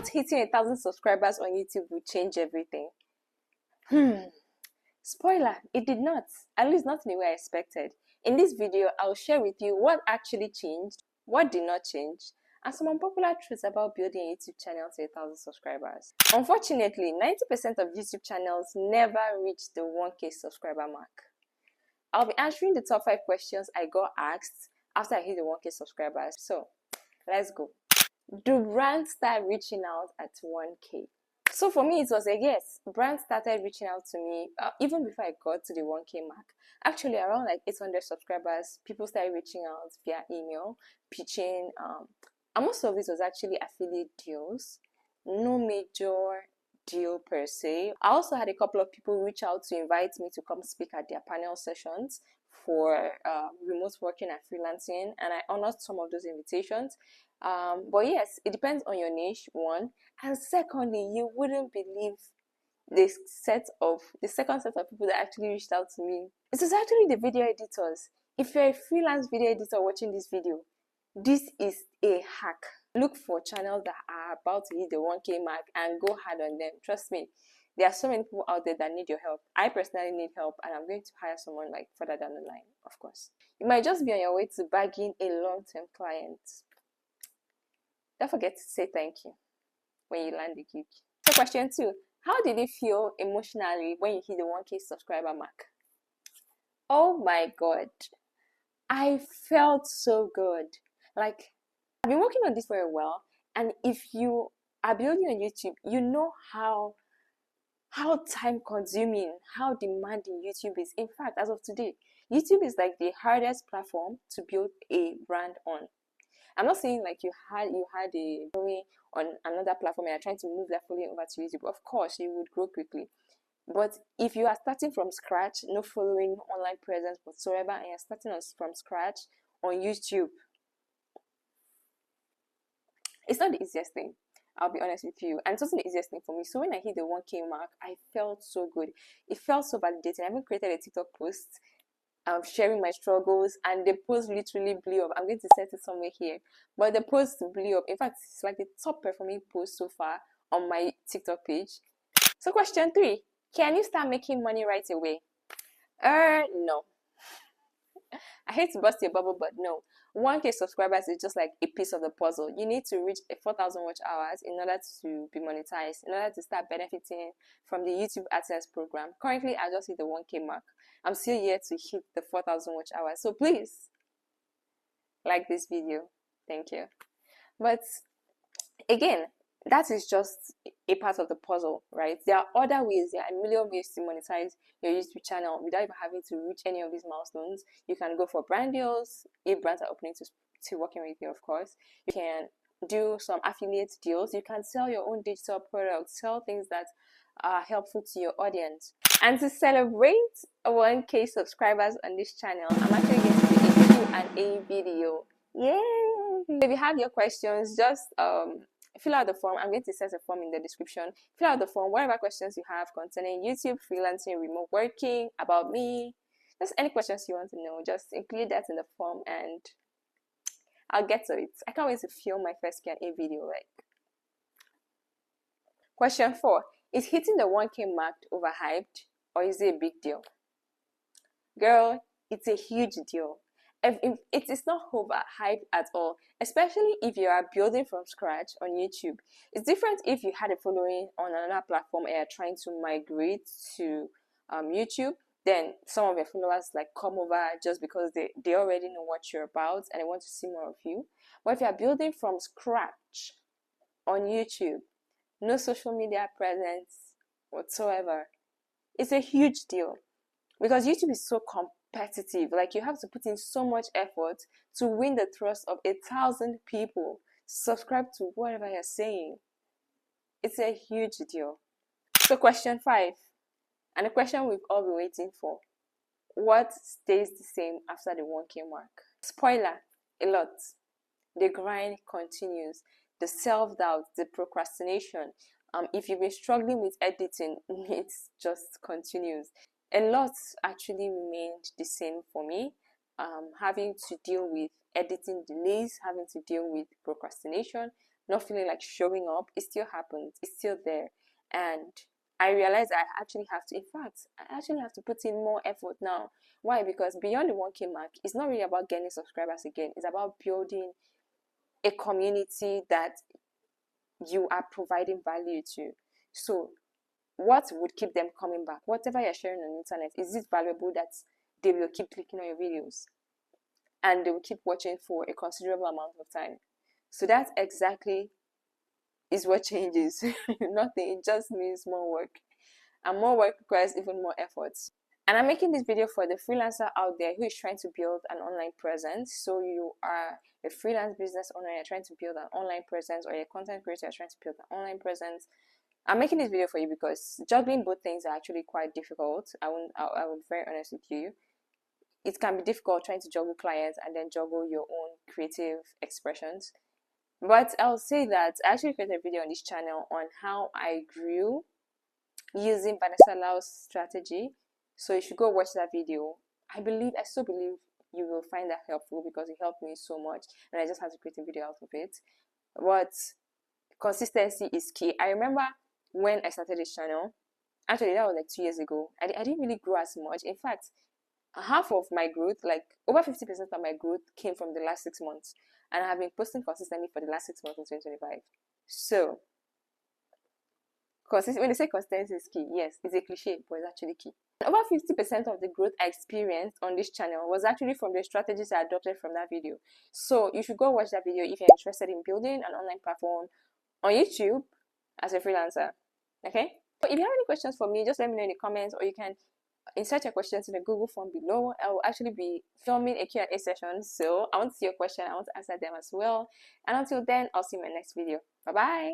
thought hitting 1,000 subscribers on YouTube would change everything. Spoiler, it did not. At least not in the way I expected. In this video, I'll share with you what actually changed, what did not change, and some unpopular truths about building a YouTube channel to 1,000 subscribers. Unfortunately, 90% of YouTube channels never reach the 1K subscriber mark. I'll be answering the top 5 questions I got asked after I hit the 1K subscribers. So, let's go. Do brands start reaching out at 1K? So for me, it was a yes. Brands started reaching out to me even before I got to the 1K mark. Actually, around like 800 subscribers, people started reaching out via email, pitching. And most of it was actually affiliate deals, no major deal per se. I also had a couple of people reach out to invite me to come speak at their panel sessions for remote working and freelancing, and I honored some of those invitations. But yes, it depends on your niche, one, and secondly, you wouldn't believe the second set of people that actually reached out to me. It was actually the video editors. If you're a freelance video editor watching this video, this is a hack. Look for channels that are about to hit the 1K mark and go hard on them. Trust me, there are so many people out there that need your help. I personally need help, and I'm going to hire someone like further down the line, of course. You might just be on your way to bagging a long-term client. Don't forget to say thank you when you land the gig. So question 2, how did it feel emotionally when you hit the 1K subscriber mark? Oh my God, I felt so good. Like, I've been working on this for a while, and if you are building on YouTube, you know how time consuming, how demanding YouTube is. In fact, as of today, YouTube is like the hardest platform to build a brand on. I'm not saying like you had a following on another platform and you're trying to move that following over to YouTube. Of course, you would grow quickly. But if you are starting from scratch, no following, online presence whatsoever, and you're starting from scratch on YouTube, it's not the easiest thing. I'll be honest with you. And it's also the easiest thing for me. So when I hit the 1K mark, I felt so good. It felt so validating. I even created a TikTok post sharing my struggles, and the post literally blew up. I'm going to set it somewhere here, but the post blew up. In fact, it's like the top performing post so far on my TikTok page. So question 3, can you start making money right away? No. I hate to burst your bubble, but no. 1K subscribers is just like a piece of the puzzle. You need to reach 4,000 watch hours in order to be monetized, in order to start benefiting from the YouTube AdSense program. Currently, I just hit the 1K mark. I'm still yet to hit the 4,000 watch hours. So please, like this video. Thank you. But again, that is just a part of the puzzle, right? There are other ways, there are a million ways to monetize your YouTube channel without even having to reach any of these milestones. You can go for brand deals if brands are opening to working with you, of course. You can do some affiliate deals. You can sell your own digital products, sell things that are helpful to your audience. And to celebrate 1K subscribers on this channel, I'm actually going to do a Q&A video. Yay! If you have your questions, just fill out the form. I'm going to set a form in the description. Fill out the form, whatever questions you have concerning YouTube, freelancing, remote working, about me, just any questions you want to know, just include that in the form and I'll get to it. I can't wait to film my first Q&A video. Like, question 4, is hitting the 1K mark overhyped, or is it a big deal? Girl, it's a huge deal. It is not overhyped at all, especially if you are building from scratch on YouTube. It's different if you had a following on another platform and you're trying to migrate to YouTube. Then some of your followers like come over just because they already know what you're about and they want to see more of you. But if you're building from scratch on YouTube, no social media presence whatsoever, it's a huge deal because YouTube is so competitive. Like, you have to put in so much effort to win the trust of 1,000 people to subscribe to whatever you're saying. It's a huge deal. So question 5, and the question we've all been waiting for: what stays the same after the 1K mark? Spoiler, a lot. The grind continues. The self-doubt, the procrastination. If you've been struggling with editing, it just continues. A lot actually remained the same for me. Having to deal with editing delays, having to deal with procrastination, not feeling like showing up, it still happens. It's still there. And I realized I actually have to, in fact, I actually have to put in more effort now. Why? Because beyond the 1K mark, it's not really about getting subscribers again. It's about building a community that you are providing value to. So what would keep them coming back? Whatever you're sharing on the internet, is it valuable that they will keep clicking on your videos and they will keep watching for a considerable amount of time? So that exactly is what changes. Nothing. It just means more work, and more work requires even more efforts. And I'm making this video for the freelancer out there who is trying to build an online presence. So you are a freelance business owner, you're trying to build an online presence, or you're a content creator, you're trying to build an online presence. I'm making this video for you because juggling both things are actually quite difficult. I will be very honest with you. It can be difficult trying to juggle clients and then juggle your own creative expressions. But I'll say that I actually created a video on this channel on how I grew using Vanessa Lau's strategy. So you should go watch that video. I still believe you will find that helpful because it helped me so much, and I just had to create a video out of it. But consistency is key. I remember when I started this channel, actually that was like 2 years ago, I didn't really grow as much. In fact, half of my growth, like over 50% of my growth, came from the last 6 months, and I have been posting consistently for the last 6 months in 2025. So when they say consistency is key, yes, it's a cliche, but it's actually key. Over 50% of the growth I experienced on this channel was actually from the strategies I adopted from that video. So you should go watch that video if you're interested in building an online platform on YouTube as a freelancer. Okay? But if you have any questions for me, just let me know in the comments, or you can insert your questions in the Google form below. I will actually be filming a Q&A session, so I want to see your question. I want to answer them as well. And until then, I'll see you in my next video. Bye bye.